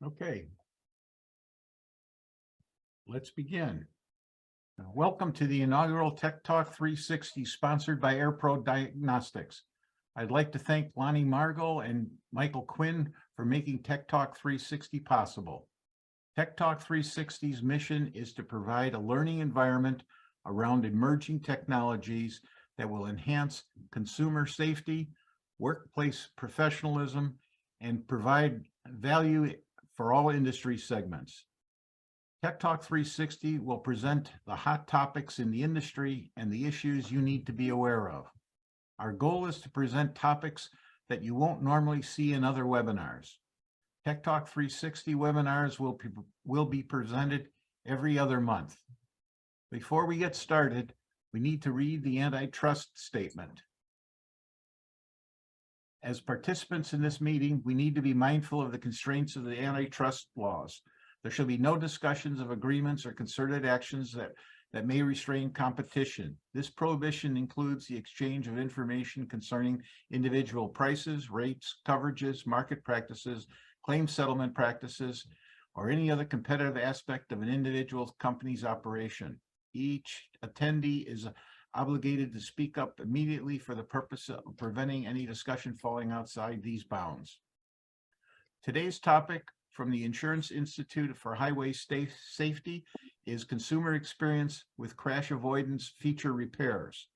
Okay. Let's begin. Welcome to the inaugural Tech Talk 360 sponsored by AirPro Diagnostics. I'd like to thank Lonnie Margot and Michael Quinn for making Tech Talk 360 possible. Tech Talk 360's mission is to provide a learning environment around emerging technologies that will enhance consumer safety, workplace professionalism, and provide value for all industry segments. Tech Talk 360 will present the hot topics in the industry and the issues you need to be aware of. Our goal is to present topics that you won't normally see in other webinars. Tech Talk 360 webinars will be presented every other month. Before we get started, we need to read the antitrust statement. As participants in this meeting, we need to be mindful of the constraints of the antitrust laws. There shall be no discussions of agreements or concerted actions that may restrain competition. This prohibition includes the exchange of information concerning individual prices, rates, coverages, market practices, claim settlement practices, or any other competitive aspect of an individual company's operation. Each attendee is obligated to speak up immediately for the purpose of preventing any discussion falling outside these bounds. Today's topic from the Insurance Institute for Highway Safety is consumer experience with crash avoidance feature repairs.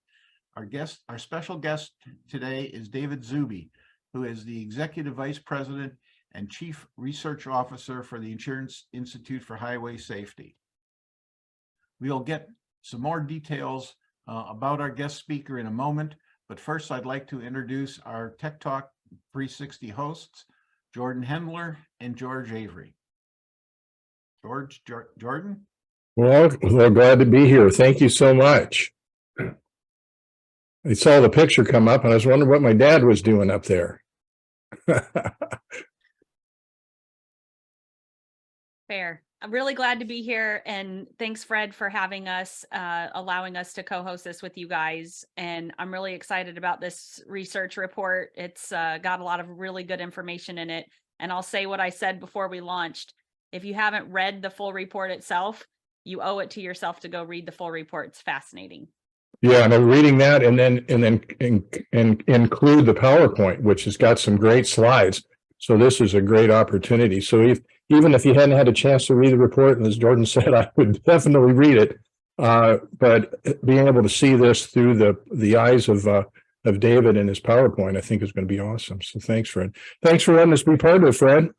Our special guest today is David Zuby, who is the Executive Vice President and Chief Research Officer for the Insurance Institute for Highway Safety. We'll get some more details about our guest speaker in a moment, but first I'd like to introduce our Tech Talk 360 hosts, Jordan Hendler and George Avery. Jordan? Well, we're glad to be here. Thank you so much. I saw the picture come up and I was wondering what my dad was doing up there. Fair. I'm really glad to be here, and thanks, Fred, for having us, allowing us to co-host this with you guys. And I'm really excited about this research report. It's got a lot of really good information in it. And I'll say what I said before we launched. If you haven't read the full report itself, you owe it to yourself to go read the full report. It's fascinating. Yeah, and I'm reading that and then include the PowerPoint, which has got some great slides. So this is a great opportunity. So even if you hadn't had a chance to read the report, and as Jordan said, I would definitely read it. But being able to see this through the eyes of David and his PowerPoint, I think is going to be awesome. So thanks, Fred. Thanks for letting us be part of it, Fred.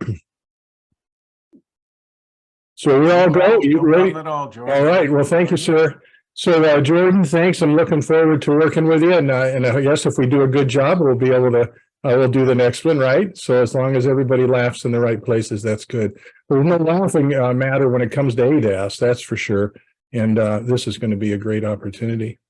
So we all go. You ready? All right. Well, thank you, sir. So Jordan, thanks. I'm looking forward to working with you. And I guess if we do a good job, we'll be able to. We'll do the next one, right? So as long as everybody laughs in the right places, that's good. There's no laughing matter when it comes to ADAS, that's for sure. And this is going to be a great opportunity.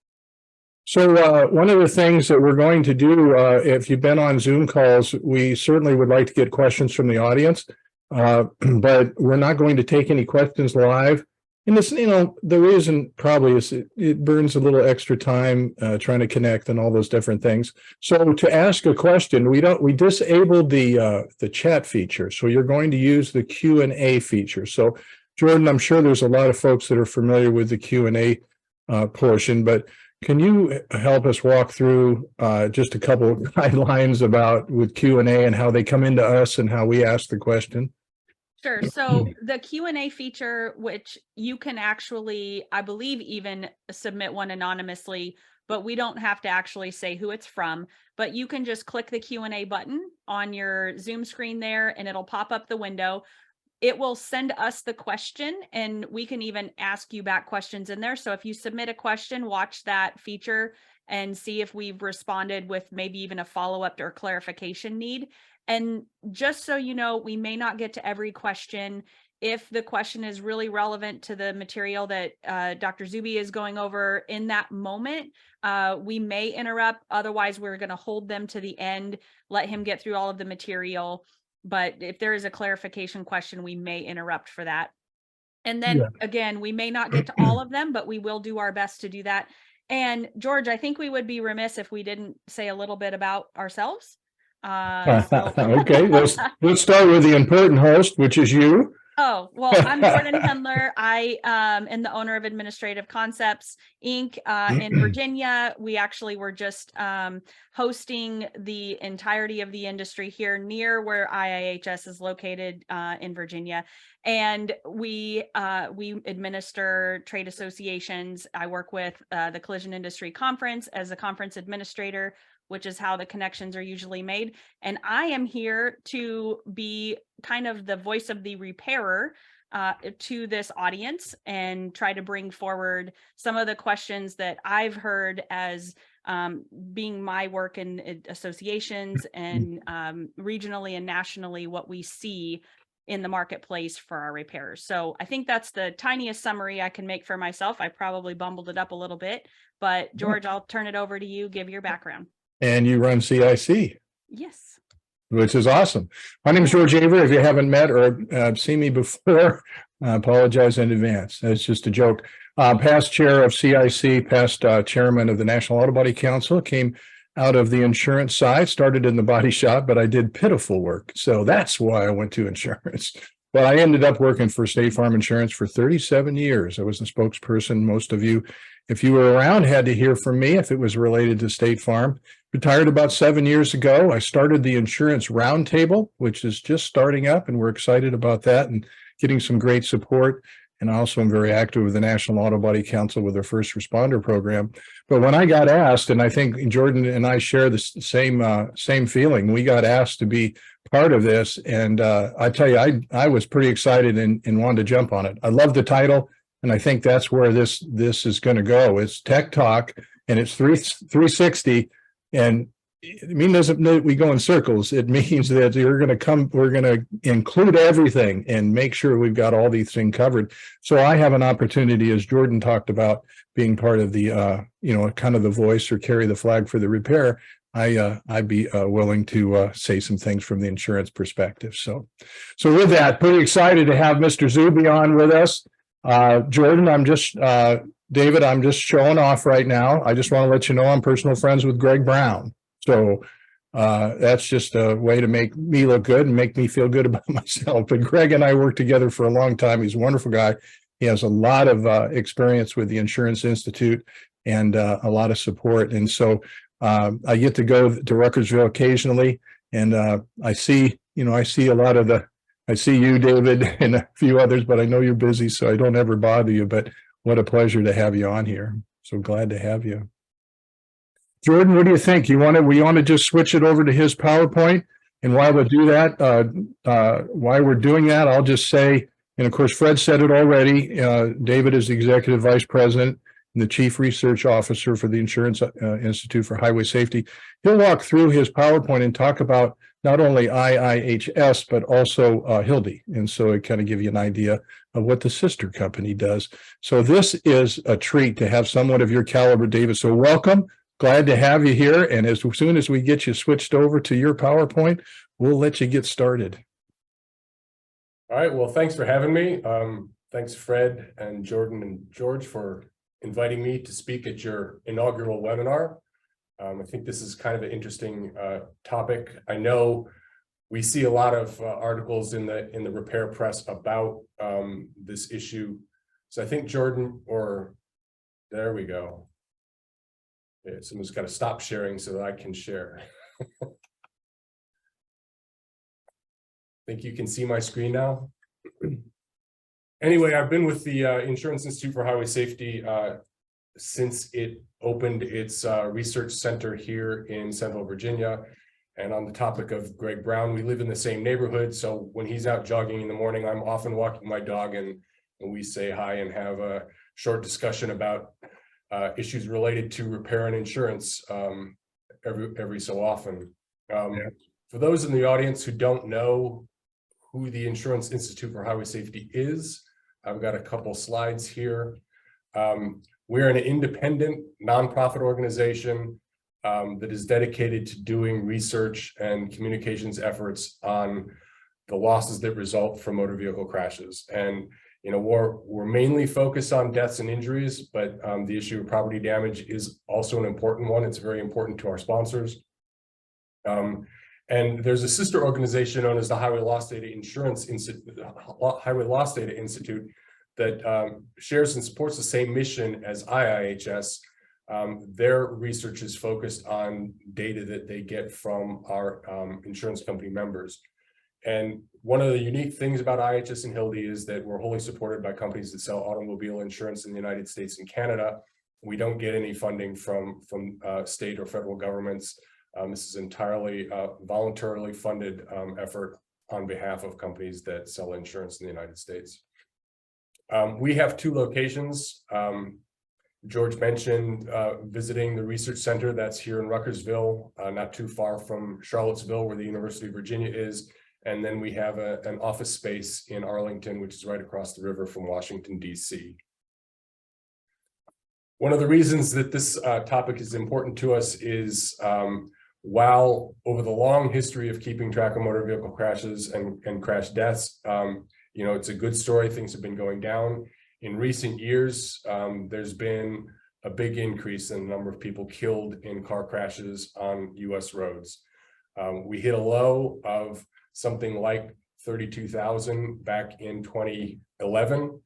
So one of the things that we're going to do, if you've been on Zoom calls, we certainly would like to get questions from the audience, but we're not going to take any questions live. And this, the reason probably is it burns a little extra time trying to connect and all those different things. So to ask a question, we disabled the chat feature. So you're going to use the Q&A feature. So Jordan, I'm sure there's a lot of folks that are familiar with the Q&A portion, but can you help us walk through just a couple of guidelines about with Q&A and how they come into us and how we ask the question? Sure. So the Q&A feature, which you can actually, I believe, even submit one anonymously, but we don't have to actually say who it's from, but you can just click the Q&A button on your Zoom screen there and it'll pop up the window. It will send us the question and we can even ask you back questions in there. So if you submit a question, watch that feature and see if we've responded with maybe even a follow-up or clarification need. And just so you know, we may not get to every question. If the question is really relevant to the material that Dr. Zuby is going over in that moment, we may interrupt. Otherwise, we're going to hold them to the end, let him get through all of the material. But if there is a clarification question, we may interrupt for that. And then again, we may not get to all of them, but we will do our best to do that. And George, I think we would be remiss if we didn't say a little bit about ourselves. Okay, let's start with the important host, which is you. Oh, well, I'm Jordan Hendler. I am the owner of Administrative Concepts, Inc. In Virginia. We actually were just hosting the entirety of the industry here near where IIHS is located in Virginia. And we administer trade associations. I work with the Collision Industry Conference as a conference administrator, which is how the connections are usually made. And I am here to be kind of the voice of the repairer to this audience and try to bring forward some of the questions that I've heard as being my work in associations and regionally and nationally, what we see in the marketplace for our repairers. So I think that's the tiniest summary I can make for myself. I probably bumbled it up a little bit, but George, I'll turn it over to you. Give your background. And you run CIC. Yes. Which is awesome. My name is George Avery. If you haven't met or seen me before, I apologize in advance. That's just a joke. Past chair of CIC, past chairman of the National Auto Body Council, came out of the insurance side, started in the body shop, but I did pitiful work. So that's why I went to insurance. But I ended up working for State Farm Insurance for 37 years. I was the spokesperson. Most of you, if you were around, had to hear from me if it was related to State Farm. Retired about 7 years ago. I started the Insurance Roundtable, which is just starting up, and we're excited about that and getting some great support. And also I'm very active with the National Auto Body Council with their first responder program. But when I got asked, and I think Jordan and I share the same feeling, we got asked to be part of this. And I tell you, I was pretty excited and wanted to jump on it. I love the title, and I think that's where this is going to go. It's Tech Talk, and it's 360. And it doesn't mean we go in circles. It means that we're going to include everything and make sure we've got all these things covered. So I have an opportunity, as Jordan talked about, being part of the, kind of the voice or carry the flag for the repair. I'd be willing to say some things from the insurance perspective. So with that, pretty excited to have Mr. Zuby on with us. Jordan, David, I'm just showing off right now. I just want to let you know I'm personal friends with Greg Brown. So that's just a way to make me look good and make me feel good about myself. But Greg and I worked together for a long time. He's a wonderful guy. He has a lot of experience with the Insurance Institute and a lot of support. And so I get to go to Ruckersville occasionally, and I see you, David, and a few others, but I know you're busy, so I don't ever bother you. But what a pleasure to have you on here. So glad to have you. Jordan, what do you think? We want to just switch it over to his PowerPoint. And while we do that, while we're doing that, I'll just say, and of course, Fred said it already, David is the Executive Vice President and the Chief Research Officer for the Insurance Institute for Highway Safety. He'll walk through his PowerPoint and talk about not only IIHS, but also Hildy. And so it kind of give you an idea of what the sister company does. So this is a treat to have someone of your caliber, David. So welcome. Glad to have you here. And as soon as we get you switched over to your PowerPoint, we'll let you get started. All right. Well, thanks for having me. Thanks, Fred and Jordan and George, for inviting me to speak at your inaugural webinar. I think this is kind of an interesting topic. I know we see a lot of articles in the repair press about this issue. So I think Jordan, there we go. Yeah, someone's got to stop sharing so that I can share. Think you can see my screen now? Anyway, I've been with the Insurance Institute for Highway Safety since it opened its research center here in Central Virginia. And on the topic of Greg Brown, we live in the same neighborhood. So when he's out jogging in the morning, I'm often walking my dog, and we say hi and have a short discussion about issues related to repair and insurance every so often. For those in the audience who don't know who the Insurance Institute for Highway Safety is, I've got a couple slides here. We're an independent nonprofit organization that is dedicated to doing research and communications efforts on the losses that result from motor vehicle crashes. And we're mainly focused on deaths and injuries, but the issue of property damage is also an important one. It's very important to our sponsors. And And there's a sister organization known as the Highway Loss Data Institute that shares and supports the same mission as IIHS. Their research is focused on data that they get from our insurance company members. And one of the unique things about IIHS and Hildy is that we're wholly supported by companies that sell automobile insurance in the United States and Canada. We don't get any funding from state or federal governments. This is entirely voluntarily funded effort on behalf of companies that sell insurance in the United States. We have 2 locations. George mentioned visiting the research center that's here in Ruckersville, not too far from Charlottesville, where the University of Virginia is. And then we have an office space in Arlington, which is right across the river from Washington, D.C. One of the reasons that this topic is important to us is while over the long history of keeping track of motor vehicle crashes and crash deaths, it's a good story. Things have been going down. In recent years, there's been a big increase in the number of people killed in car crashes on U.S. roads. We hit a low of something like 32,000 back in 2011.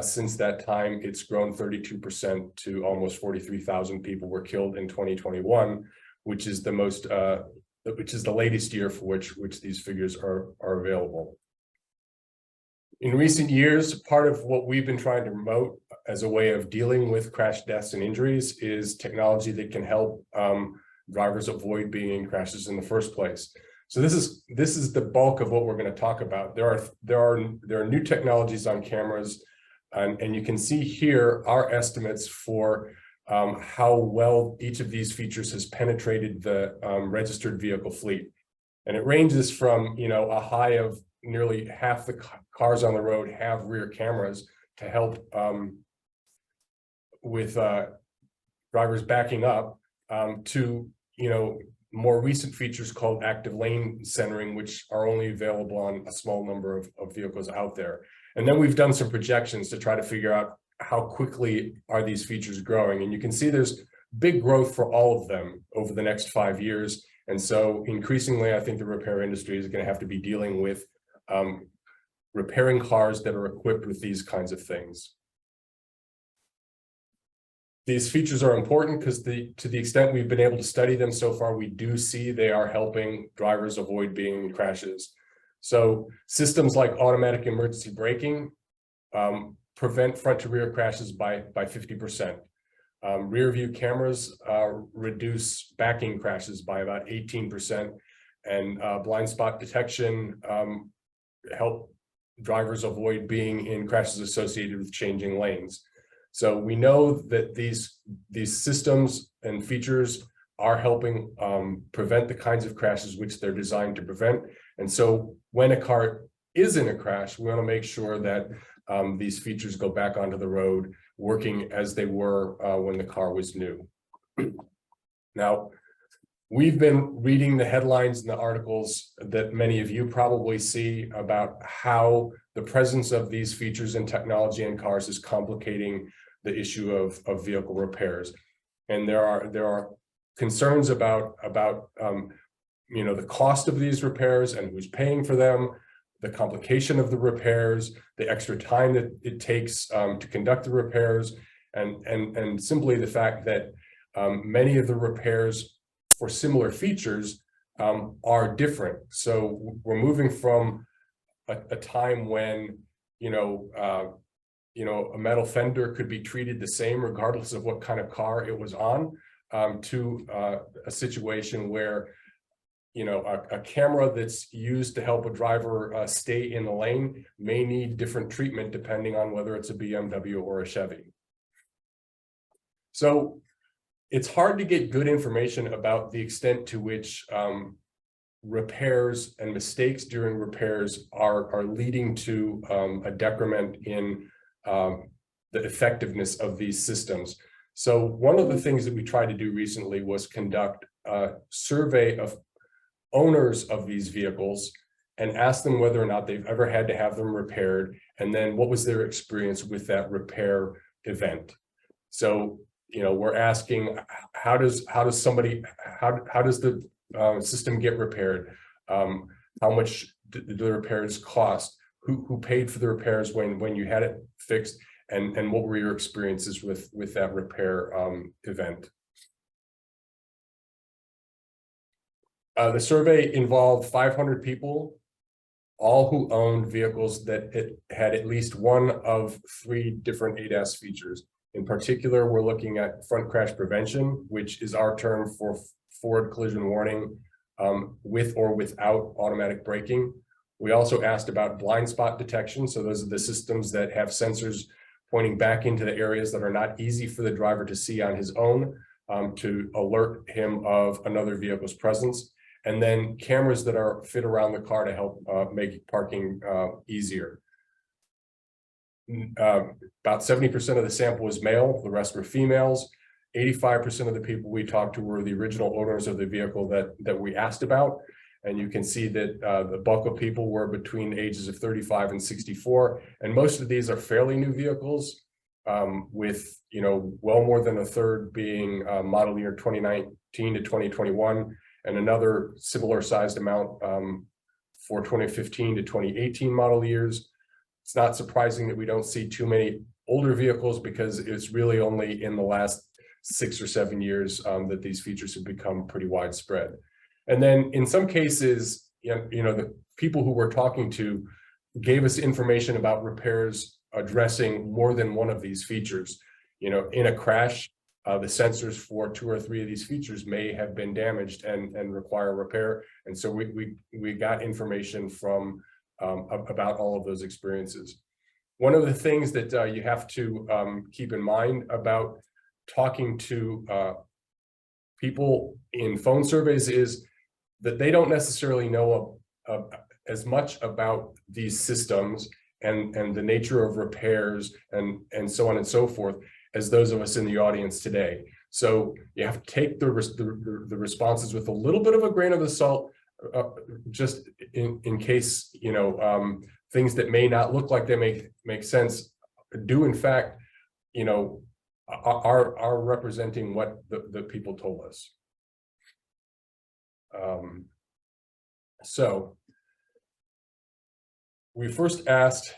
Since that time, it's grown 32% to almost 43,000 people were killed in 2021, which is the most, which is the latest year for which these figures are available. In recent years, part of what we've been trying to promote as a way of dealing with crash deaths and injuries is technology that can help drivers avoid being in crashes in the first place. So this is the bulk of what we're going to talk about. There are new technologies on cameras, and you can see here our estimates for how well each of these features has penetrated the registered vehicle fleet. And it ranges from, a high of nearly half the cars on the road have rear cameras to help with drivers backing up to, more recent features called active lane centering, which are only available on a small number of vehicles out there. And then we've done some projections to try to figure out how quickly are these features growing. And you can see there's big growth for all of them over the next 5 years. And so increasingly, I think the repair industry is going to have to be dealing with repairing cars that are equipped with these kinds of things. These features are important because to the extent we've been able to study them so far, we do see they are helping drivers avoid being in crashes. So systems like automatic emergency braking prevent front to rear crashes by 50%. Rear view cameras reduce backing crashes by about 18%, and blind spot detection help drivers avoid being in crashes associated with changing lanes. So we know that these systems and features are helping prevent the kinds of crashes which they're designed to prevent. And so when a car is in a crash, we want to make sure that these features go back onto the road working as they were when the car was new. Now, we've been reading the headlines and the articles that many of you probably see about how the presence of these features and technology in cars is complicating the issue of vehicle repairs. And there are concerns about the cost of these repairs and who's paying for them, the complication of the repairs, the extra time that it takes to conduct the repairs, and simply the fact that many of the repairs for similar features are different. So we're moving from a time when a metal fender could be treated the same regardless of what kind of car it was on, to a situation where a camera that's used to help a driver stay in the lane may need different treatment depending on whether it's a BMW or a Chevy. So it's hard to get good information about the extent to which repairs and mistakes during repairs are leading to a decrement in the effectiveness of these systems. So one of the things that we tried to do recently was conduct a survey of owners of these vehicles and ask them whether or not they've ever had to have them repaired, and then what was their experience with that repair event. So we're asking how does the system get repaired? How much did the repairs cost? Who paid for the repairs when you had it fixed? And what were your experiences with that repair event? The survey involved 500 people, all who owned vehicles that had at least one of 3 different ADAS features. In particular, we're looking at front crash prevention, which is our term for forward collision warning with or without automatic braking. We also asked about blind spot detection. So those are the systems that have sensors pointing back into the areas that are not easy for the driver to see on his own to alert him of another vehicle's presence. And then cameras that are fit around the car to help make parking easier. About 70% of the sample was male, the rest were females. 85% of the people we talked to were the original owners of the vehicle that we asked about. And you can see that the bulk of people were between the ages of 35 and 64. And most of these are fairly new vehicles with, well more than a third being model year 2019 to 2021, and another similar sized amount for 2015 to 2018 model years. It's not surprising that we don't see too many older vehicles because it's really only in the last 6 or 7 years that these features have become pretty widespread. And then in some cases, the people who we're talking to gave us information about repairs addressing more than one of these features. In a crash, the sensors for 2 or 3 of these features may have been damaged and require repair. And so we got information from about all of those experiences. One of the things that you have to keep in mind about talking to people in phone surveys is that they don't necessarily know as much about these systems and the nature of repairs and so on and so forth as those of us in the audience today. So you have to take the responses with a little bit of a grain of the salt, just in case, things that may not look like they make sense do in fact, are representing what the people told us. So we first asked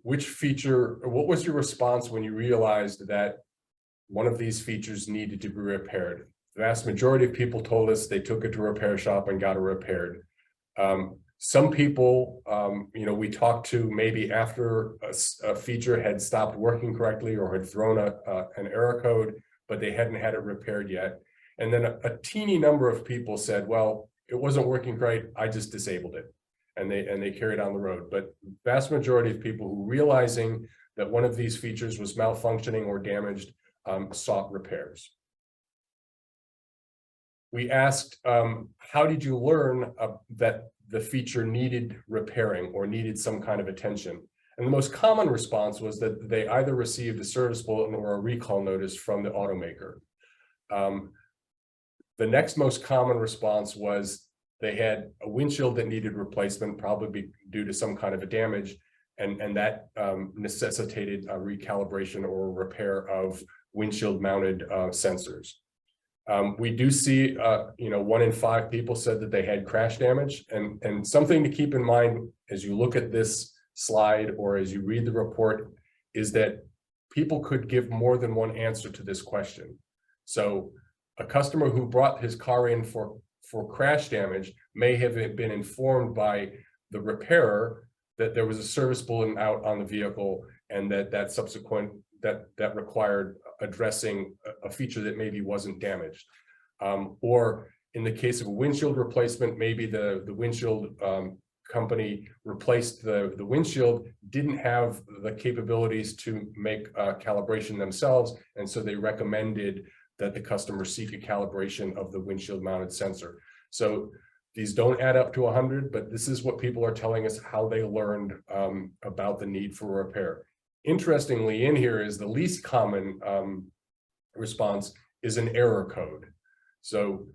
which feature, or what was your response when you realized that one of these features needed to be repaired? The vast majority of people told us they took it to a repair shop and got it repaired. Some people, we talked to maybe after a feature had stopped working correctly or had thrown an error code, but they hadn't had it repaired yet. And then a teeny number of people said, well, it wasn't working right, I just disabled it. And they carried on the road. But vast majority of people who realizing that one of these features was malfunctioning or damaged sought repairs. We asked, how did you learn that the feature needed repairing or needed some kind of attention? And the most common response was that they either received a service bulletin or a recall notice from the automaker. The next most common response was they had a windshield that needed replacement, probably due to some kind of a damage, and that necessitated a recalibration or repair of windshield mounted sensors. We do see, 1 in 5 people said that they had crash damage, and something to keep in mind as you look at this slide or as you read the report is that people could give more than one answer to this question. So a customer who brought his car in for crash damage may have been informed by the repairer that there was a service bulletin out on the vehicle and that required addressing a feature that maybe wasn't damaged. Or in the case of a windshield replacement, maybe the windshield company replaced the windshield, didn't have the capabilities to make a calibration themselves, and so they recommended that the customer seek a calibration of the windshield mounted sensor. So these don't add up to 100, but this is what people are telling us how they learned about the need for repair. Interestingly, in here is the least common response is an error code. So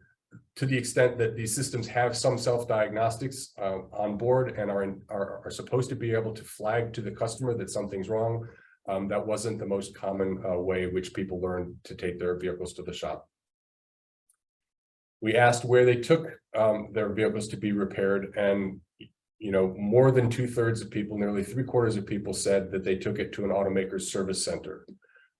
to the extent that these systems have some self-diagnostics on board and are supposed to be able to flag to the customer that something's wrong, that wasn't the most common way in which people learned to take their vehicles to the shop. We asked where they took their vehicles to be repaired, and more than 2/3 of people, nearly 3/4 of people said that they took it to an automaker's service center.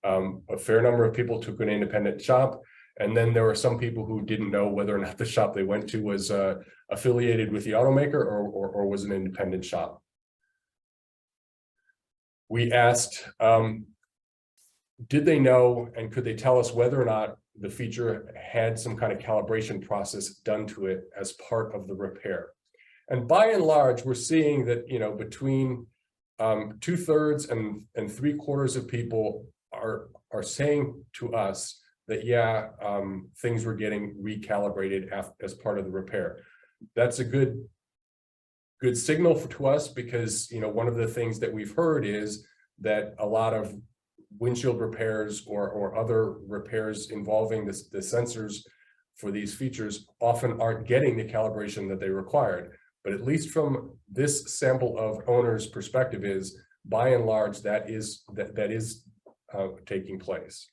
A fair number of people took an independent shop, and then there were some people who didn't know whether or not the shop they went to was affiliated with the automaker or was an independent shop. We asked, did they know and could they tell us whether or not the feature had some kind of calibration process done to it as part of the repair? And by and large, we're seeing that, between 2/3 and 3/4 of people are saying to us that, yeah, things were getting recalibrated as part of the repair. That's a good signal to us, because, one of the things that we've heard is that a lot of windshield repairs or other repairs involving the sensors for these features often aren't getting the calibration that they required. But at least from this sample of owners' perspective, is by and large that is taking place.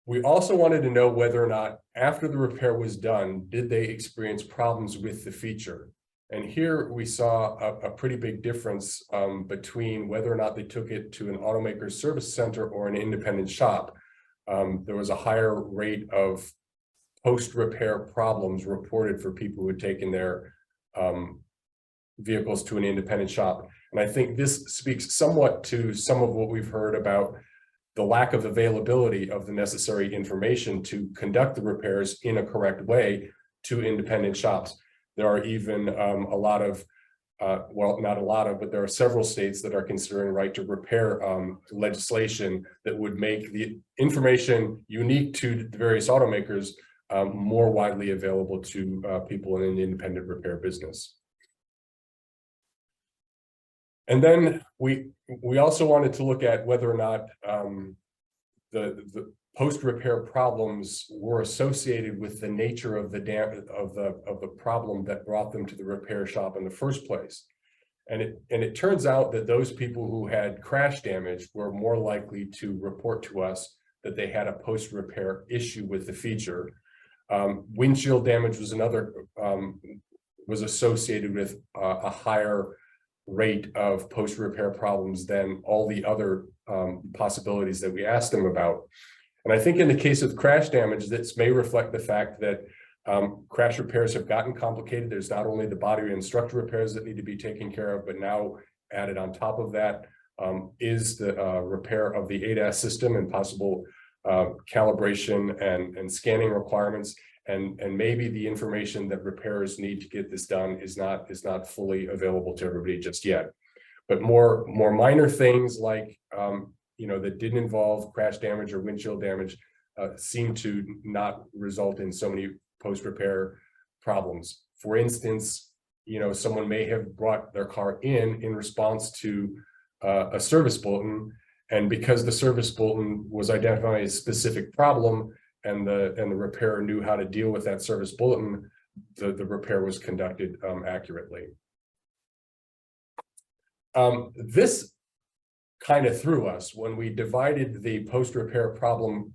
We also wanted to know whether or not after the repair was done, did they experience problems with the feature? And here we saw a pretty big difference between whether or not they took it to an automaker's service center or an independent shop. There was a higher rate of post-repair problems reported for people who had taken their vehicles to an independent shop. And I think this speaks somewhat to some of what we've heard about the lack of availability of the necessary information to conduct the repairs in a correct way to independent shops. There are even a lot of, well, not a lot of, but there are several states that are considering right to repair legislation that would make the information unique to the various automakers more widely available to people in an independent repair business. And then we also wanted to look at whether or not the post-repair problems were associated with the nature of the problem that brought them to the repair shop in the first place. And it turns out that those people who had crash damage were more likely to report to us that they had a post-repair issue with the feature. Windshield damage was another, was associated with a higher rate of post-repair problems than all the other possibilities that we asked them about. And I think in the case of crash damage, this may reflect the fact that crash repairs have gotten complicated. There's not only the body and structure repairs that need to be taken care of, but now added on top of that is the repair of the ADAS system and possible calibration and scanning requirements. And maybe the information that repairers need to get this done is not fully available to everybody just yet. But more minor things like that didn't involve crash damage or windshield damage seem to not result in so many post-repair problems. For instance, someone may have brought their car in response to a service bulletin, and because the service bulletin was identifying a specific problem and the repairer knew how to deal with that service bulletin, the repair was conducted accurately. This kind of threw us when we divided the post-repair problem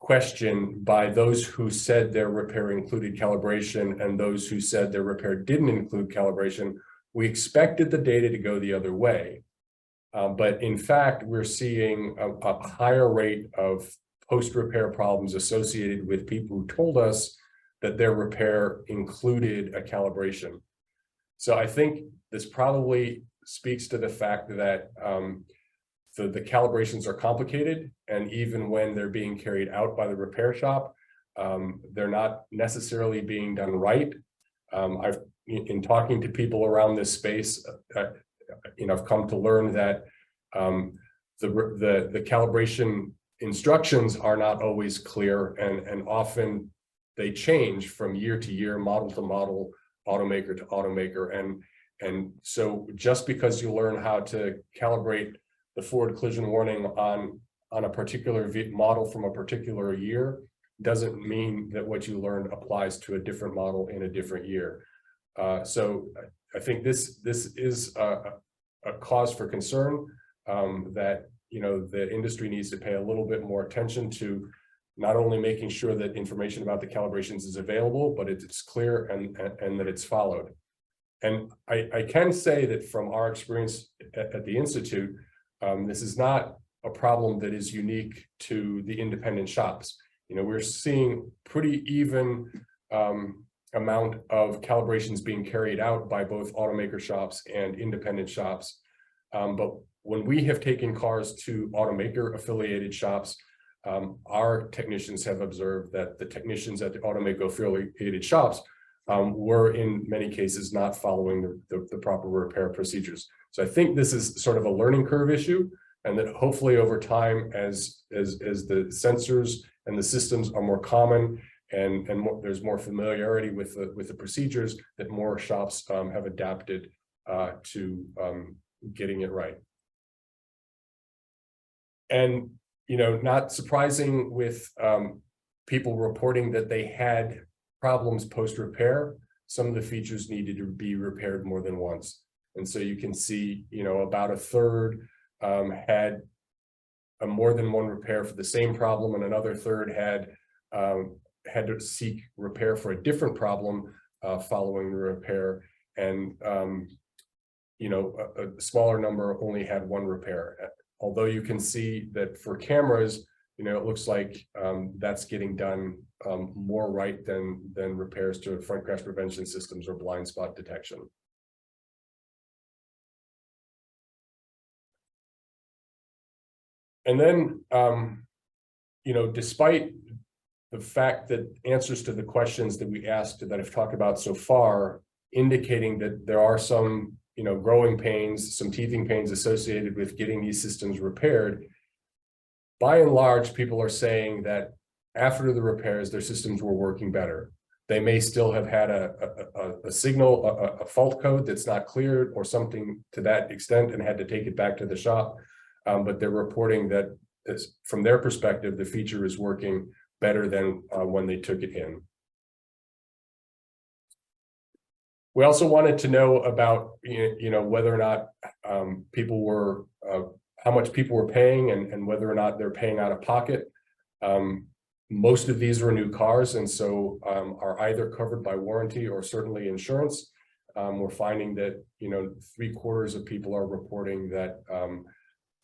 question by those who said their repair included calibration and those who said their repair didn't include calibration. We expected the data to go the other way. But in fact, we're seeing a higher rate of post-repair problems associated with people who told us that their repair included a calibration. So I think this probably speaks to the fact that the calibrations are complicated, and even when they're being carried out by the repair shop, they're not necessarily being done right. In talking to people around this space, I've come to learn that the calibration instructions are not always clear, and often they change from year to year, model to model, automaker to automaker. And so just because you learn how to calibrate the forward collision warning on a particular model from a particular year doesn't mean that what you learned applies to a different model in a different year. So I think this is a cause for concern, that the industry needs to pay a little bit more attention to not only making sure that information about the calibrations is available, but it's clear and that it's followed. And I can say that from our experience at the Institute, this is not a problem that is unique to the independent shops. We're seeing pretty even amount of calibrations being carried out by both automaker shops and independent shops. But when we have taken cars to automaker affiliated shops, our technicians have observed that the technicians at the automaker affiliated shops were in many cases not following the proper repair procedures. So I think this is sort of a learning curve issue, and that hopefully over time, as the sensors and the systems are more common and there's more familiarity with the procedures, that more shops have adapted to getting it right. And not surprising with people reporting that they had problems post-repair, some of the features needed to be repaired more than once. And so you can see, about a third had a more than one repair for the same problem, and another third had to seek repair for a different problem following the repair. And, a smaller number only had one repair. Although you can see that for cameras, it looks like that's getting done more right than repairs to front crash prevention systems or blind spot detection. And then, despite the fact that answers to the questions that we asked that I've talked about so far, indicating that there are some, growing pains, some teething pains associated with getting these systems repaired, by and large, people are saying that after the repairs, their systems were working better. They may still have had a signal, a fault code that's not cleared or something to that extent and had to take it back to the shop. But they're reporting that from their perspective, the feature is working better than when they took it in. We also wanted to know about, whether or not people were, how much people were paying and whether or not they're paying out of pocket. Most of these were new cars, and so are either covered by warranty or certainly insurance. We're finding that, 3/4 of people are reporting that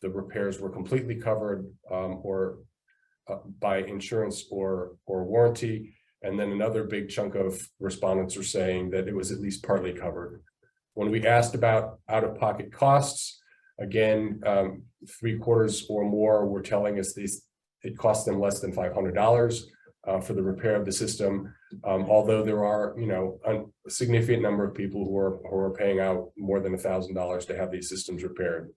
the repairs were completely covered or by insurance or warranty. And then another big chunk of respondents are saying that it was at least partly covered. When we asked about out-of-pocket costs, again, 3/4 or more were telling us it cost them less than $500 for the repair of the system. Although there are, a significant number of people who are paying out more than $1,000 to have these systems repaired.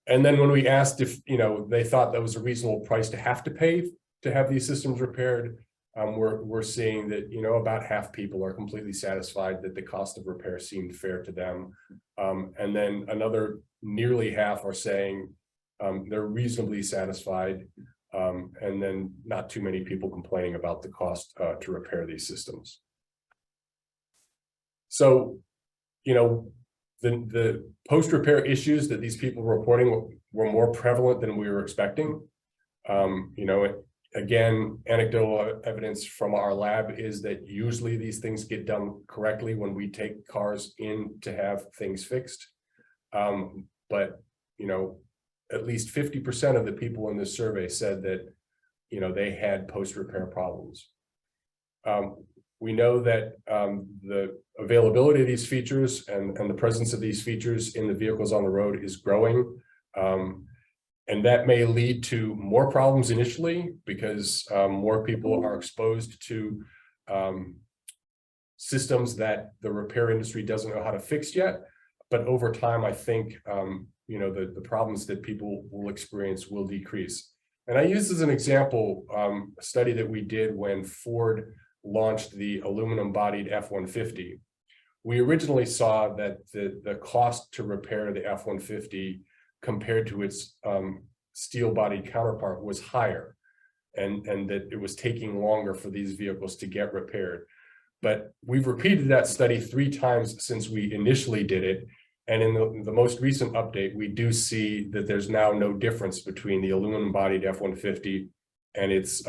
And then when we asked if, they thought that was a reasonable price to have to pay to have these systems repaired, we're seeing that, about half people are completely satisfied that the cost of repair seemed fair to them. And then another nearly half are saying they're reasonably satisfied. And then not too many people complaining about the cost to repair these systems. So, the post-repair issues that these people were reporting were more prevalent than we were expecting. Again, anecdotal evidence from our lab is that usually these things get done correctly when we take cars in to have things fixed. But, at least 50% of the people in this survey said that, they had post-repair problems. We know that the availability of these features and the presence of these features in the vehicles on the road is growing. And that may lead to more problems initially because more people are exposed to systems that the repair industry doesn't know how to fix yet. But over time, I think, the problems that people will experience will decrease. And I use as an example a study that we did when Ford launched the aluminum bodied F-150. We originally saw that the cost to repair the F-150 compared to its steel bodied counterpart was higher, and that it was taking longer for these vehicles to get repaired. But we've repeated that study 3 times since we initially did it, And in the most recent update, we do see that there's now no difference between the aluminum bodied F-150 and its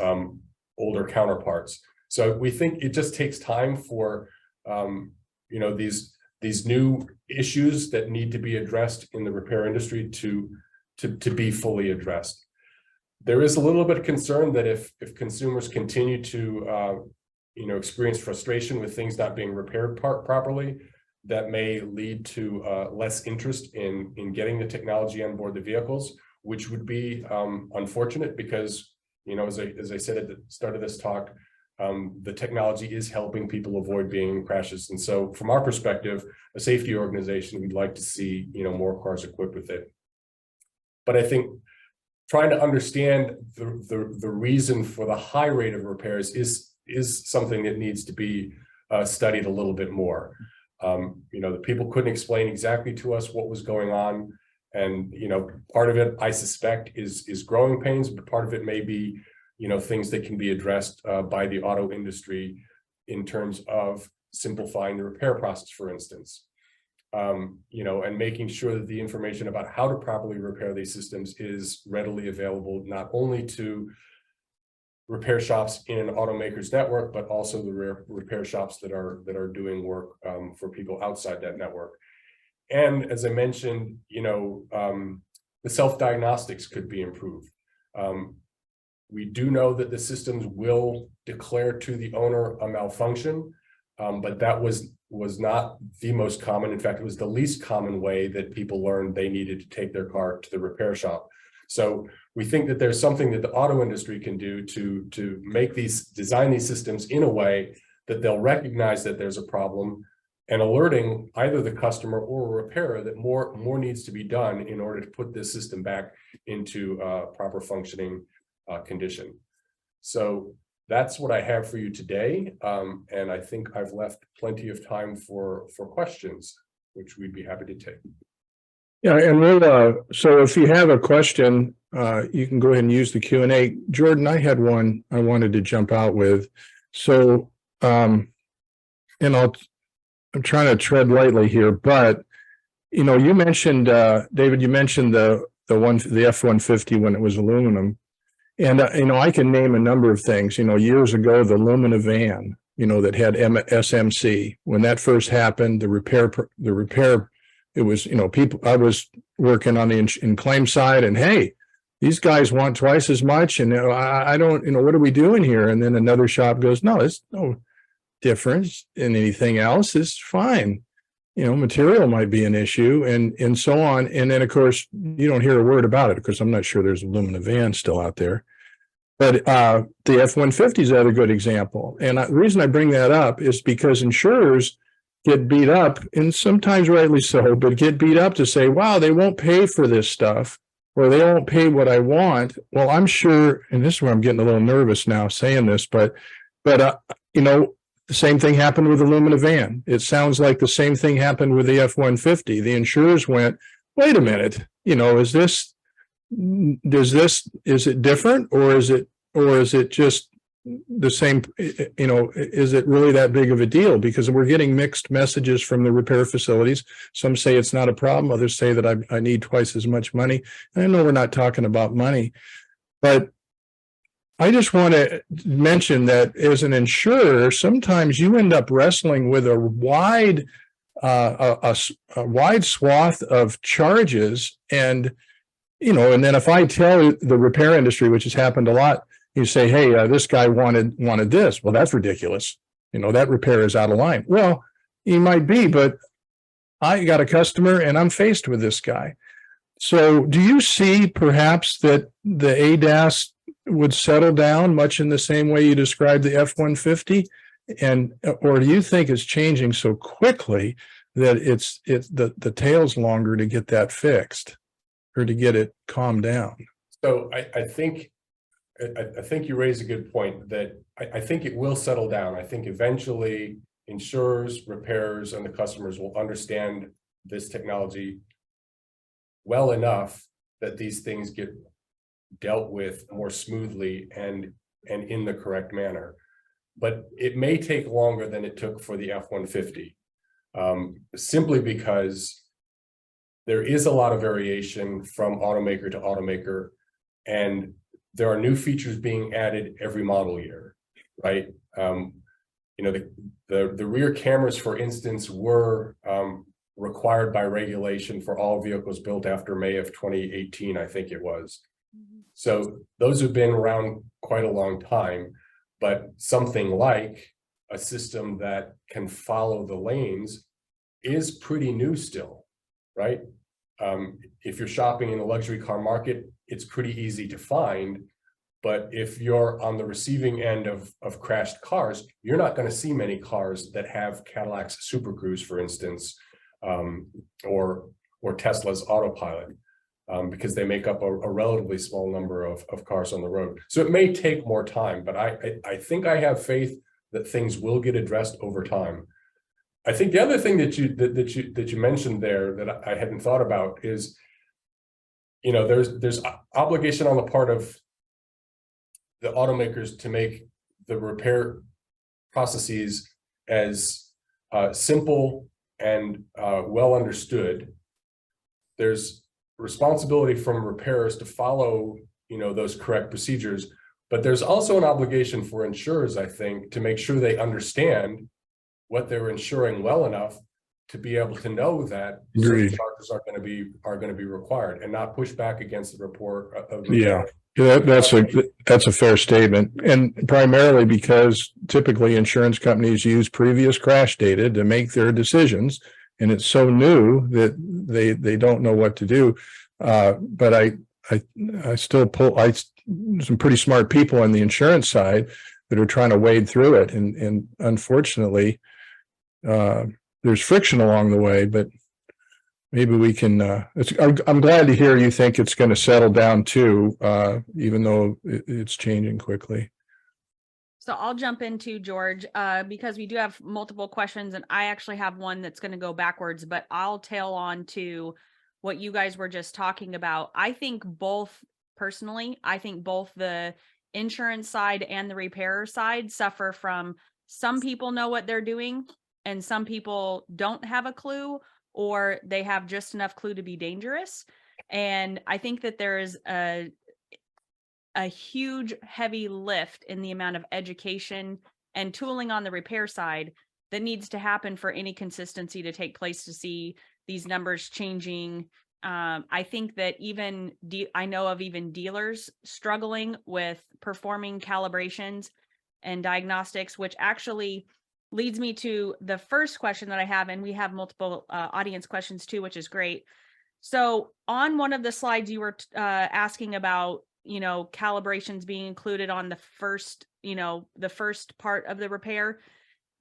older counterparts. So we think it just takes time for these new issues that need to be addressed in the repair industry to be fully addressed. There is a little bit of concern that if consumers continue to experience frustration with things not being repaired properly, that may lead to less interest in getting the technology on board the vehicles, which would be unfortunate because, as I said at the start of this talk, the technology is helping people avoid being in crashes. And so from our perspective, a safety organization, we'd like to see, more cars equipped with it. But I think trying to understand the reason for the high rate of repairs is something that needs to be studied a little bit more. The people couldn't explain exactly to us what was going on. And, part of it, I suspect, is growing pains, but part of it may be, things that can be addressed by the auto industry in terms of simplifying the repair process, for instance. And making sure that the information about how to properly repair these systems is readily available, not only to repair shops in an automaker's network, but also the repair shops that are doing work for people outside that network. And as I mentioned, the self-diagnostics could be improved. We do know that the systems will declare to the owner a malfunction, but that was not the most common. In fact, it was the least common way that people learned they needed to take their car to the repair shop. So we think that there's something that the auto industry can do to design these systems in a way that they'll recognize that there's a problem and alerting either the customer or a repairer that more needs to be done in order to put this system back into proper functioning condition. So that's what I have for you today. And I think I've left plenty of time for questions, which we'd be happy to take. Yeah, and we'll, so if you have a question, you can go ahead and use the Q&A. Jordan, I had one I wanted to jump out with. So, and I'm trying to tread lightly here, but, you mentioned, David, you mentioned the F-150 when it was aluminum. And, I can name a number of things, years ago, the Lumina van, that had SMC, when that first happened, the repair, it was, people, I was working on the in claim side and, hey, these guys want twice as much. And I don't, what are we doing here? And then another shop goes, no, there's no difference in anything else. It's fine. Material might be an issue and so on. And then, of course, you don't hear a word about it because I'm not sure there's a Lumina van still out there. But the F-150 is another good example. And the reason I bring that up is because insurers get beat up, and sometimes rightly so, but get beat up to say, wow, they won't pay for this stuff, or they won't pay what I want. Well, I'm sure, and this is where I'm getting a little nervous now saying this, but the same thing happened with the Lumina van. It sounds like the same thing happened with the F-150. The insurers went, wait a minute, is it different, or is it just the same, is it really that big of a deal? Because we're getting mixed messages from the repair facilities. Some say it's not a problem. Others say that I need twice as much money. And I know we're not talking about money, but I just want to mention that as an insurer, sometimes you end up wrestling with a wide swath of charges. And, and then if I tell the repair industry, which has happened a lot, you say, hey, this guy wanted this. Well, that's ridiculous. That repair is out of line. Well, he might be, but I got a customer and I'm faced with this guy. So do you see perhaps that the ADAS would settle down much in the same way you described the F-150? Or do you think it's changing so quickly that it's the tail's longer to get that fixed or to get it calmed down? So I think you raise a good point that I think it will settle down. I think eventually insurers, repairers, and the customers will understand this technology well enough that these things get dealt with more smoothly and in the correct manner. But it may take longer than it took for the F-150, simply because there is a lot of variation from automaker to automaker, and there are new features being added every model year, right? You know, the rear cameras, for instance, were required by regulation for all vehicles built after May of 2018, I think it was. So those have been around quite a long time, but something like a system that can follow the lanes is pretty new still, right? If you're shopping in the luxury car market, it's pretty easy to find. But if you're on the receiving end of crashed cars, you're not going to see many cars that have Cadillac's Super Cruise, for instance, or Tesla's Autopilot, because they make up a relatively small number of cars on the road. So it may take more time, but I think I have faith that things will get addressed over time. I think the other thing that you mentioned there that I hadn't thought about is, you know, there's obligation on the part of the automakers to make the repair processes as simple and well understood. There's responsibility from repairers to follow, you know, those correct procedures, but there's also an obligation for insurers, I think, to make sure they understand what they're insuring well enough to be able to know that certain charges are going to be required, and not push back against the report of the Yeah. Yeah, that's a fair statement, and primarily because typically insurance companies use previous crash data to make their decisions, and it's so new that they don't know what to do. But I still some pretty smart people on the insurance side that are trying to wade through it, and unfortunately, there's friction along the way, but maybe we can, I'm glad to hear you think it's going to settle down too, even though it's changing quickly. So I'll jump into George, because we do have multiple questions, and I actually have one that's going to go backwards, but I'll tail on to what you guys were just talking about. I think both the insurance side and the repairer side suffer from some people know what they're doing and some people don't have a clue, or they have just enough clue to be dangerous. And I think that there is a huge heavy lift in the amount of education and tooling on the repair side that needs to happen for any consistency to take place to see these numbers changing. I think that I know of even dealers struggling with performing calibrations and diagnostics, which actually leads me to the first question that I have, and we have multiple audience questions too, which is great. So on one of the slides, you were asking about, you know, calibrations being included on the first part of the repair.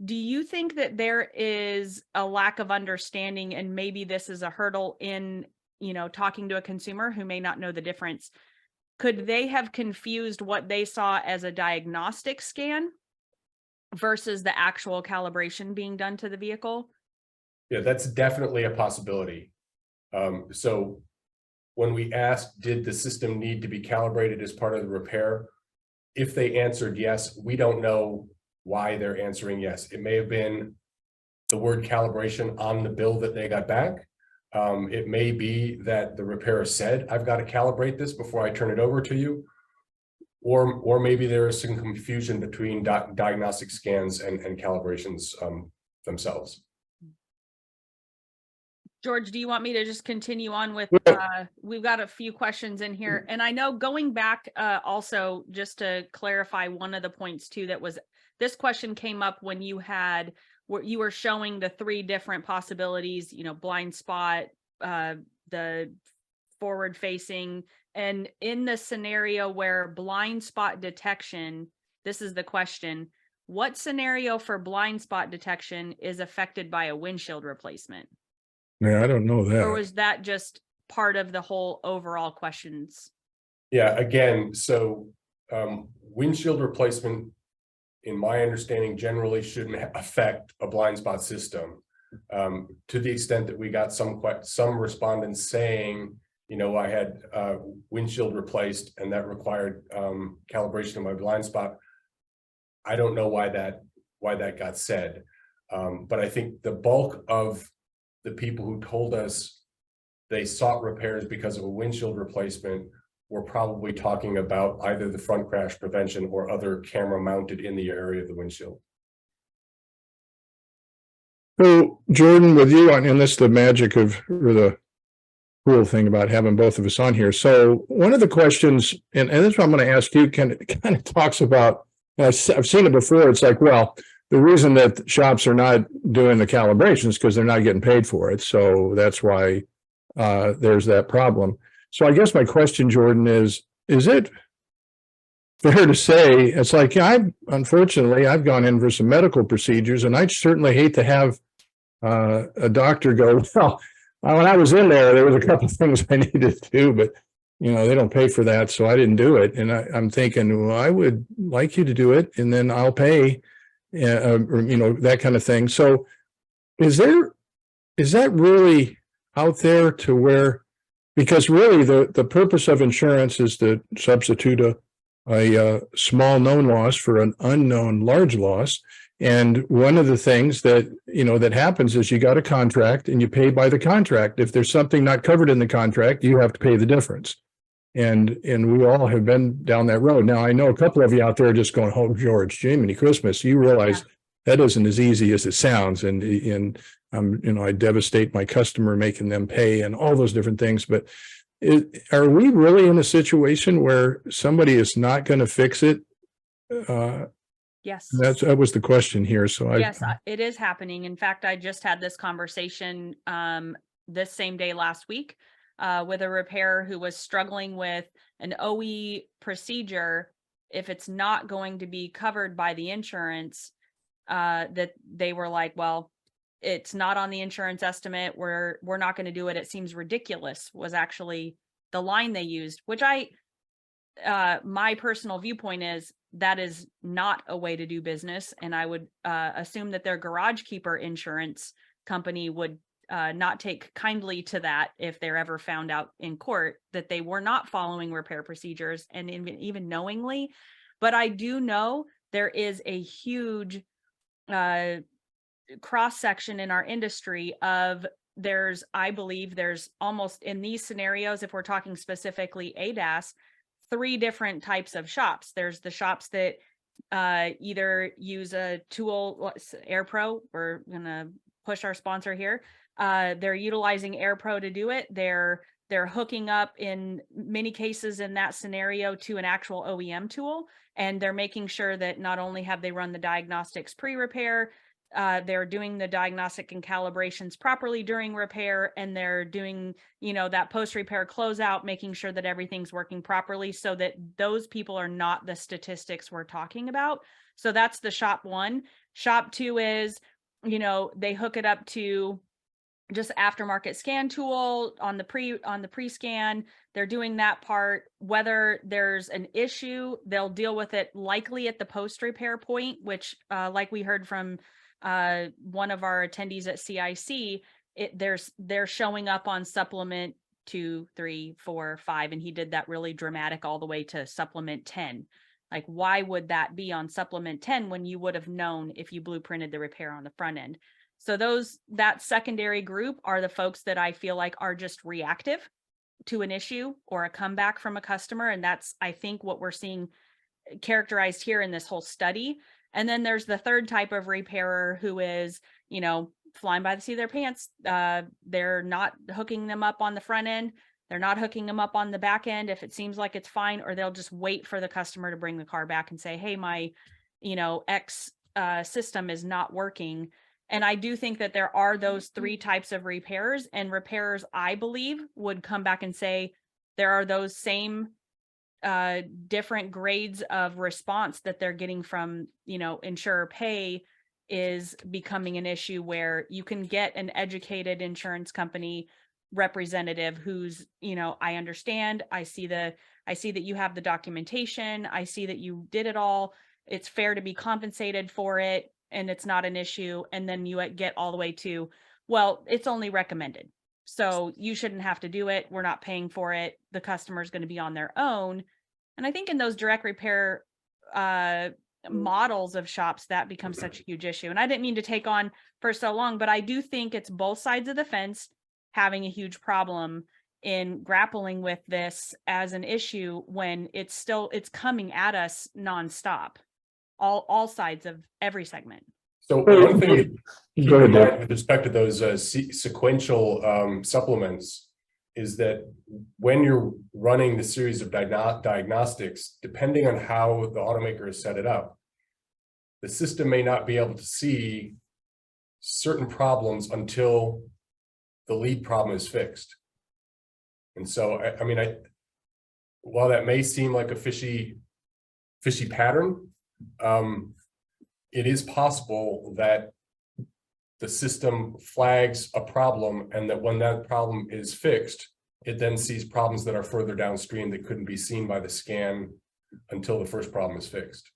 Do you think that there is a lack of understanding, and maybe this is a hurdle in, you know, talking to a consumer who may not know the difference? Could they have confused what they saw as a diagnostic scan versus the actual calibration being done to the vehicle? Yeah, that's definitely a possibility. So when we asked, did the system need to be calibrated as part of the repair? If they answered yes, we don't know why they're answering yes. It may have been the word calibration on the bill that they got back. It may be that the repairer said, I've got to calibrate this before I turn it over to you. Or maybe there is some confusion between diagnostic scans and calibrations themselves. George, do you want me to just continue on with, we've got a few questions in here. And I know going back also, just to clarify one of the points too, this question came up when you were showing the 3 different possibilities, you know, blind spot, the forward facing, and in the scenario where blind spot detection, this is the question: what scenario for blind spot detection is affected by a windshield replacement? Yeah, I don't know that. Or was that just part of the whole overall questions? Yeah, again, so windshield replacement, in my understanding, generally shouldn't affect a blind spot system. To the extent that we got some respondents saying, you know, I had windshield replaced and that required calibration of my blind spot. I don't know why that got said, but I think the bulk of the people who told us they sought repairs because of a windshield replacement, we're probably talking about either the front crash prevention or other camera mounted in the area of the windshield. So Jordan, with you on, and this is the magic of, or the cool thing about having both of us on here. So one of the questions, and this is what I'm going to ask you, kind of talks about, I've seen it before. It's like, well, the reason that shops are not doing the calibrations is because they're not getting paid for it. So that's why there's that problem. So I guess my question, Jordan, is it fair to say, it's like, unfortunately, I've gone in for some medical procedures, and I'd certainly hate to have a doctor go, well, when I was in there was a couple of things I needed to do, but they don't pay for that, so I didn't do it. And I'm thinking, well, I would like you to do it, and then I'll pay, or, that kind of thing. So is that really out there to where, because really the purpose of insurance is to substitute a small known loss for an unknown large loss. And one of the things that, that happens is you got a contract and you pay by the contract. If there's something not covered in the contract, you have to pay the difference. And we all have been down that road. Now, I know a couple of you out there are just going, oh, George, Jiminy Christmas. You realize that isn't as easy as it sounds. And I devastate my customer, making them pay and all those different things. But are we really in a situation where somebody is not going to fix it? Yes. That was the question here. So yes, it is happening. In fact, I just had this conversation this same day last week with a repairer who was struggling with an OE procedure. If it's not going to be covered by the insurance, that they were like, well, it's not on the insurance estimate. We're not going to do it. It seems ridiculous, was actually the line they used, which my personal viewpoint is that is not a way to do business. And I would assume that their garage keeper insurance company would not take kindly to that if they're ever found out in court that they were not following repair procedures, and even knowingly. But I do know there is a huge cross section in our industry of I believe there's almost, in these scenarios, if we're talking specifically ADAS, 3 different types of shops. There's the shops that either use a tool, AirPro, we're going to push our sponsor here. They're utilizing AirPro to do it. They're hooking up, in many cases in that scenario, to an actual OEM tool. And they're making sure that not only have they run the diagnostics pre-repair, they're doing the diagnostic and calibrations properly during repair, and they're doing, that post-repair closeout, making sure that everything's working properly, so that those people are not the statistics we're talking about. So that's the shop 1. Shop 2 is, they hook it up to just aftermarket scan tool on the pre-scan. They're doing that part. Whether there's an issue, they'll deal with it likely at the post-repair point, which like we heard from one of our attendees at CIC, they're showing up on supplement 2, 3, 4, 5, and he did that really dramatic all the way to supplement 10. Like, why would that be on supplement 10 when you would have known if you blueprinted the repair on the front end? So that secondary group are the folks that I feel like are just reactive to an issue or a comeback from a customer. And that's, I think, what we're seeing characterized here in this whole study. And then there's the third type of repairer who is, flying by the seat of their pants. They're not hooking them up on the front end. They're not hooking them up on the back end if it seems like it's fine, or they'll just wait for the customer to bring the car back and say, hey, my, X system is not working. And I do think that there are those 3 types of repairs, and repairers, I believe, would come back and say there are those same different grades of response that they're getting from, insurer pay is becoming an issue, where you can get an educated insurance company representative who's, I understand, I see that you have the documentation, I see that you did it all, it's fair to be compensated for it, and it's not an issue. And then you get all the way to, well, it's only recommended, so you shouldn't have to do it. We're not paying for it. The customer is going to be on their own. And I think in those direct repair models of shops, that becomes such a huge issue. And I didn't mean to take on for so long, but I do think it's both sides of the fence. having a huge problem in grappling with this as an issue when it's coming at us nonstop, all sides of every segment. So one thing to keep Go ahead, in Dave. mind with respect to those sequential supplements is that when you're running the series of diagnostics, depending on how the automaker has set it up, the system may not be able to see certain problems until the lead problem is fixed. And so, I mean, while that may seem like a fishy pattern, it is possible that the system flags a problem, and that when that problem is fixed, it then sees problems that are further downstream that couldn't be seen by the scan until the first problem is fixed.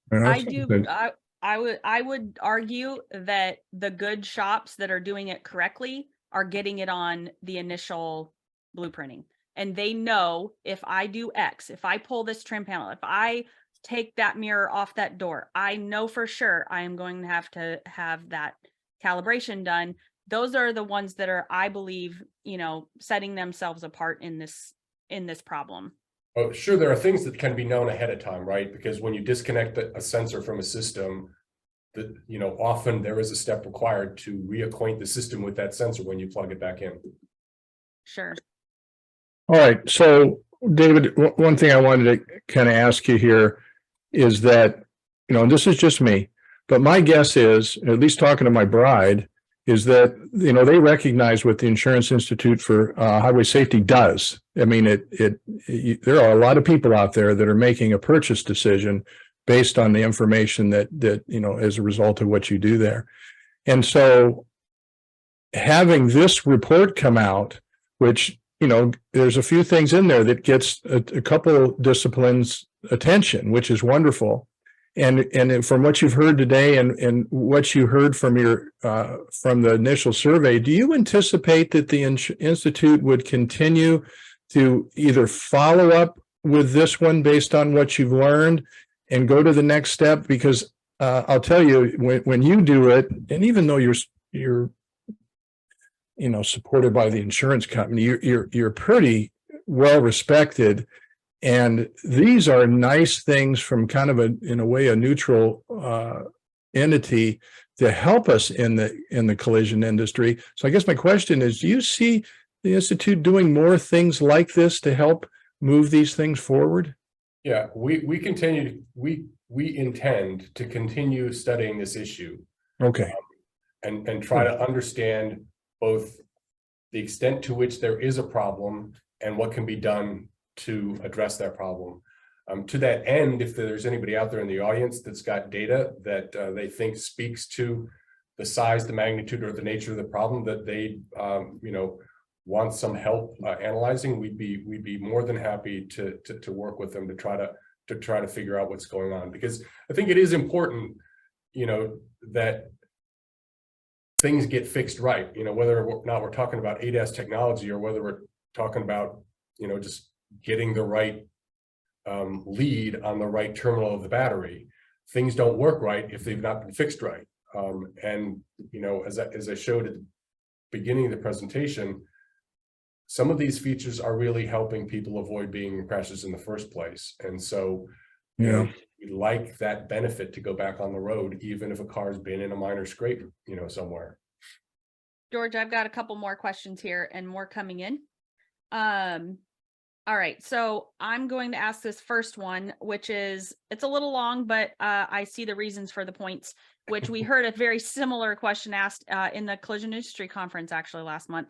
I would argue that the good shops that are doing it correctly are getting it on the initial blueprinting. And they know, if I do X, if I pull this trim panel, if I take that mirror off that door, I know for sure I am going to have that calibration done. Those are the ones that are, I believe, setting themselves apart in this problem. Oh, sure, there are things that can be known ahead of time, right? Because when you disconnect a sensor from a system, that often there is a step required to reacquaint the system with that sensor when you plug it back in. Sure. All right. So, David, one thing I wanted to kind of ask you here is that, and this is just me, but my guess is, at least talking to my bride, is that, they recognize what the Insurance Institute for Highway Safety does. I mean, there are a lot of people out there that are making a purchase decision based on the information that as a result of what you do there. And so having this report come out, which, there's a few things in there that gets a couple disciplines attention, which is wonderful. And from what you've heard today and what you heard from from the initial survey, do you anticipate that the Institute would continue to either follow up with this one based on what you've learned and go to the next step? Because I'll tell you, when you do it, and even though you're supported by the insurance company, you're pretty well respected. And these are nice things from kind of in a way, a neutral entity to help us in the collision industry. So I guess my question is, do you see the Institute doing more things like this to help move these things forward? Yeah, we intend to continue studying this issue. Okay. And try to understand both the extent to which there is a problem and what can be done to address that problem. To that end, if there's anybody out there in the audience that's got data that they think speaks to the size, the magnitude, or the nature of the problem that they want some help analyzing, we'd be more than happy to work with them to try to figure out what's going on. Because I think it is important, that things get fixed right, whether or not we're talking about ADAS technology or whether we're talking about, just getting the right lead on the right terminal of the battery. Things don't work right if they've not been fixed right. And, as I showed at the beginning of the presentation, some of these features are really helping people avoid being in crashes in the first place. And so, we like that benefit to go back on the road, even if a car's been in a minor scrape, somewhere. George, I've got a couple more questions here and more coming in. All right, so I'm going to ask this first one, which is, it's a little long, but I see the reasons for the points, which we heard a very similar question asked in the Collision Industry Conference actually last month.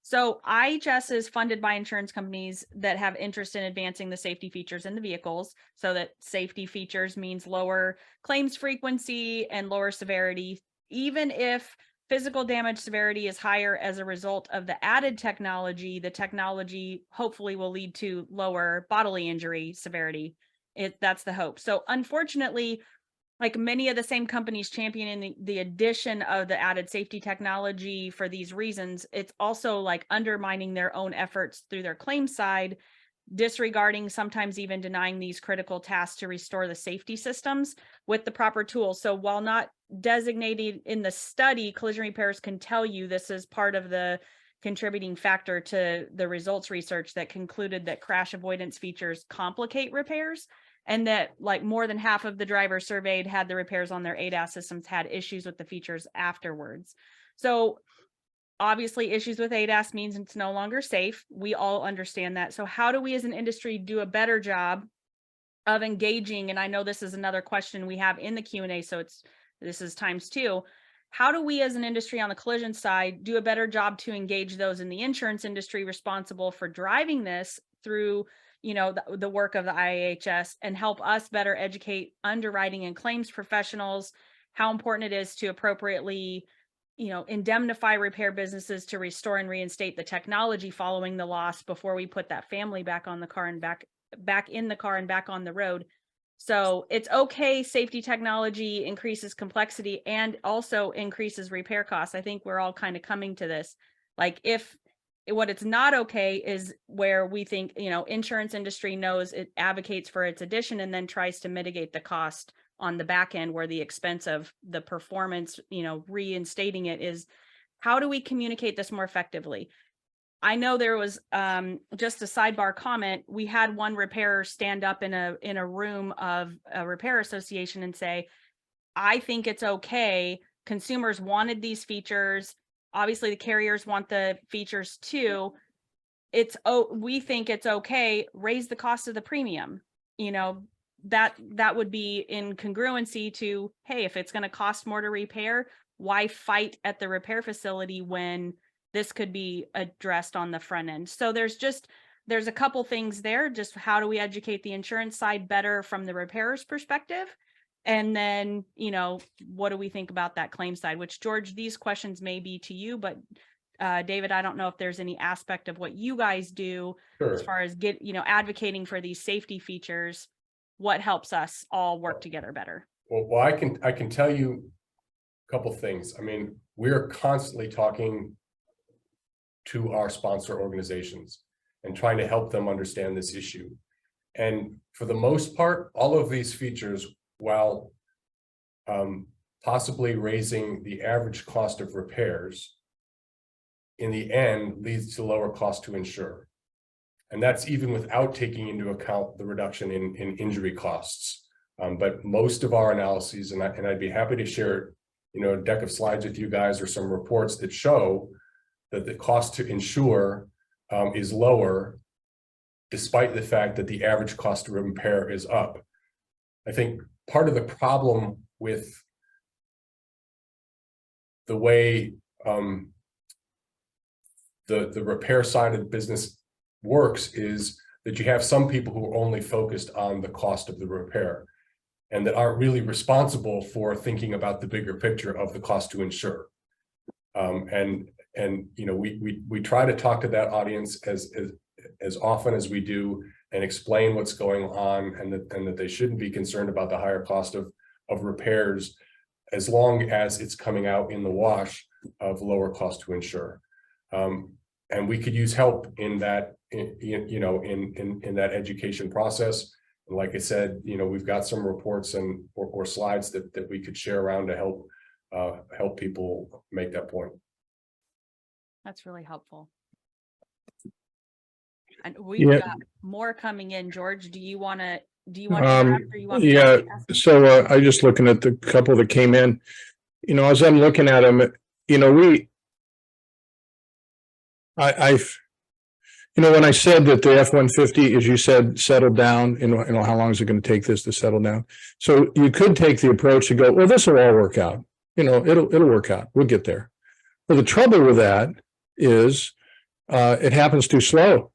So IIHS is funded by insurance companies that have interest in advancing the safety features in the vehicles, so that safety features means lower claims frequency and lower severity, even if physical damage severity is higher as a result of the added technology. The technology hopefully will lead to lower bodily injury severity. That's the hope. So unfortunately, like many of the same companies championing the addition of the added safety technology for these reasons, it's also like undermining their own efforts through their claim side, disregarding, sometimes even denying these critical tasks to restore the safety systems with the proper tools. So while not designated in the study, collision repairs can tell you this is part of the contributing factor to the results research that concluded that crash avoidance features complicate repairs, and that like more than half of the drivers surveyed had the repairs on their ADAS systems had issues with the features afterwards. So obviously issues with ADAS means it's no longer safe. We all understand that. So how do we as an industry do a better job of engaging? And I know this is another question we have in the Q&A, so this is times 2. How do we as an industry on the collision side do a better job to engage those in the insurance industry responsible for driving this through, you know, the work of the IIHS, and help us better educate underwriting and claims professionals how important it is to appropriately, you know, indemnify repair businesses to restore and reinstate the technology following the loss before we put that family back on the car and back in the car and back on the road. So it's okay, safety technology increases complexity and also increases repair costs. I think we're all kind of coming to this. Like, if what it's not okay is where we think, you know, insurance industry knows it advocates for its addition and then tries to mitigate the cost on the back end, where the expense of the performance, you know, reinstating it is. How do we communicate this more effectively? I know there was just a sidebar comment. We had one repairer stand up in a room of a repair association and say, I think it's okay. Consumers wanted these features. Obviously the carriers want the features too. We think it's okay. Raise the cost of the premium. You know, that would be in congruency to, hey, if it's going to cost more to repair, why fight at the repair facility when this could be addressed on the front end? So there's a couple things there. Just how do we educate the insurance side better from the repairer's perspective? And then, you know, what do we think about that claim side? Which, George, these questions may be to you, but David, I don't know if there's any aspect of what you guys do as far as advocating for these safety features. What helps us all work together better? Well, I can tell you a couple things. I mean, we're constantly talking to our sponsor organizations and trying to help them understand this issue. And for the most part, all of these features, while possibly raising the average cost of repairs, in the end leads to lower cost to insure. And that's even without taking into account the reduction in injury costs. But most of our analyses, and I'd be happy to share, you know, a deck of slides with you guys or some reports that show that the cost to insure is lower, despite the fact that the average cost to repair is up. I think part of the problem with the way the repair side of the business works is that you have some people who are only focused on the cost of the repair and that aren't really responsible for thinking about the bigger picture of the cost to insure. And you know, we try to talk to that audience as often as we do and explain what's going on, and that they shouldn't be concerned about the higher cost of repairs as long as it's coming out in the wash of lower cost to insure. And we could use help in that, in that education process. And like I said, you know, we've got some reports or slides that we could share around to help people make that point. That's really helpful. And we've got more coming in. George, do you want to interrupt, or you want me to ask? So I just looking at the couple that came in, you know, as I'm looking at them, you know, when I said that the F-150, as you said, settled down, you know, how long is it going to take this to settle down? So you could take the approach to go, well, this will all work out. You know, it'll work out. We'll get there. Well, the trouble with that is it happens too slow.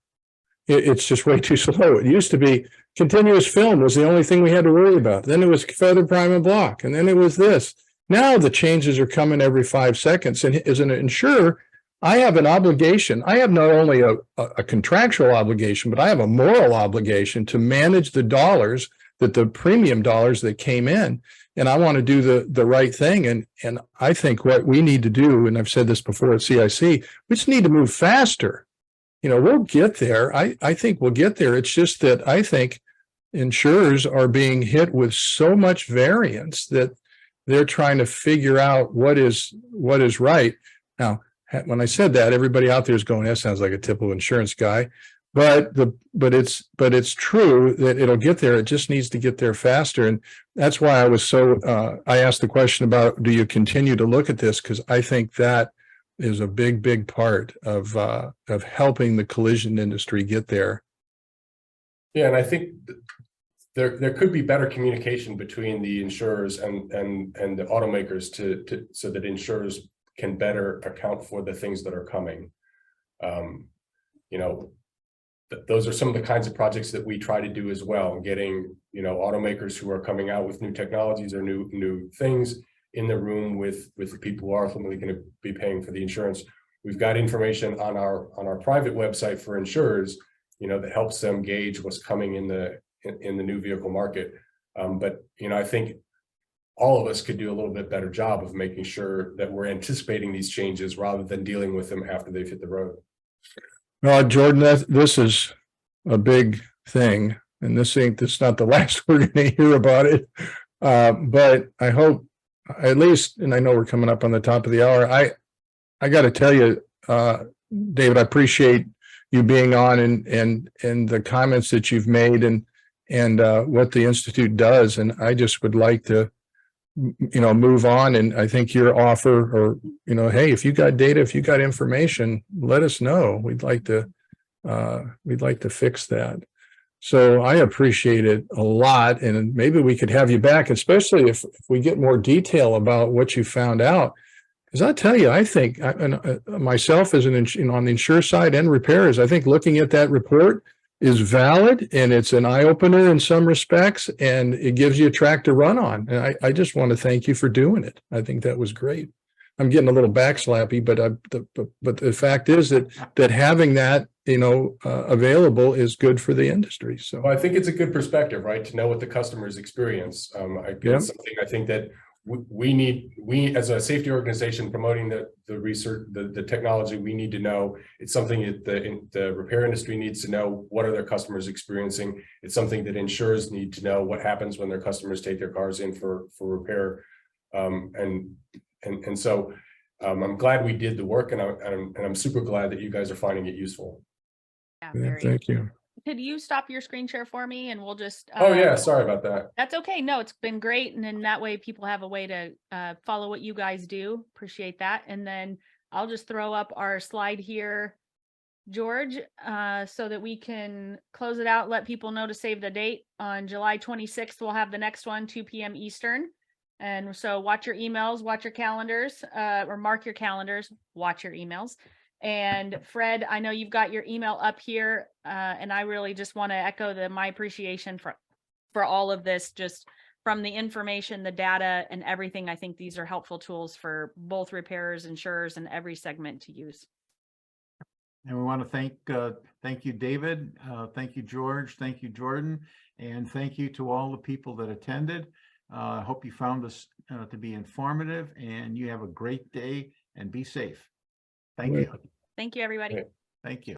It's just way too slow. It used to be continuous film was the only thing we had to worry about. Then it was feather, prime, and block. And then it was this. Now the changes are coming every 5 seconds. And as an insurer, I have an obligation. I have not only a contractual obligation, but I have a moral obligation to manage the dollars, the premium dollars that came in. And I want to do the right thing. And I think what we need to do, and I've said this before at CIC, we just need to move faster. You know, we'll get there. I think we'll get there. It's just that I think insurers are being hit with so much variance that they're trying to figure out what is right. Now, when I said that, everybody out there is going, that sounds like a typical insurance guy. But it's true that it'll get there. It just needs to get there faster. And that's why I was so, I asked the question about, do you continue to look at this? Because I think that is a big part of helping the collision industry get there. Yeah, and I think there could be better communication between the insurers and the automakers to so that insurers can better account for the things that are coming. You know, those are some of the kinds of projects that we try to do as well, getting, you know, automakers who are coming out with new technologies or new things in the room with the people who are ultimately going to be paying for the insurance. We've got information on our private website for insurers, you know, that helps them gauge what's coming in the new vehicle market. But, you know, I think all of us could do a little bit better job of making sure that we're anticipating these changes rather than dealing with them after they've hit the road. Jordan, this is a big thing, and this not the last we're going to hear about it. But I hope, at least, and I know we're coming up on the top of the hour. I got to tell you, David, I appreciate you being on and the comments that you've made and what the Institute does. And I just would like to, you know, move on. And I think your offer, or, you know, hey, if you got data, if you got information, let us know. We'd like to fix that. So I appreciate it a lot. And maybe we could have you back, especially if we get more detail about what you found out. Because I tell you, I think myself as on the insure side and repairers, I think looking at that report is valid, and it's an eye opener in some respects, and it gives you a track to run on. And I just want to thank you for doing it. I think that was great. I'm getting a little backslappy, but the fact is that having that, you know, available is good for the industry. So well, I think it's a good perspective, right? To know what the customers experience. It's something I think that we as a safety organization promoting the research, the technology, we need to know. It's something that the repair industry needs to know. What are their customers experiencing? It's something that insurers need to know. What happens when their customers take their cars in for repair? And so I'm glad we did the work, and I'm super glad that you guys are finding it useful. Yeah, thank you. Could you stop your screen share for me, and we'll just oh yeah, sorry about that. That's okay. No, it's been great, and then that way people have a way to follow what you guys do. Appreciate that. And then I'll just throw up our slide here, George, so that we can close it out. Let people know to save the date. On July 26th we'll have the next one, 2 p.m. Eastern. And so watch your emails, watch your calendars, or mark your calendars, watch your emails. And Fred, I know you've got your email up here, and I really just want to echo my appreciation for all of this, just from the information, the data, and everything. I think these are helpful tools for both repairers, insurers, and every segment to use. And we want to thank you, David. Thank you, George. Thank you, Jordan. And thank you to all the people that attended. I hope you found this to be informative, and you have a great day and be safe. Thank you. Thank you, everybody. Thank you.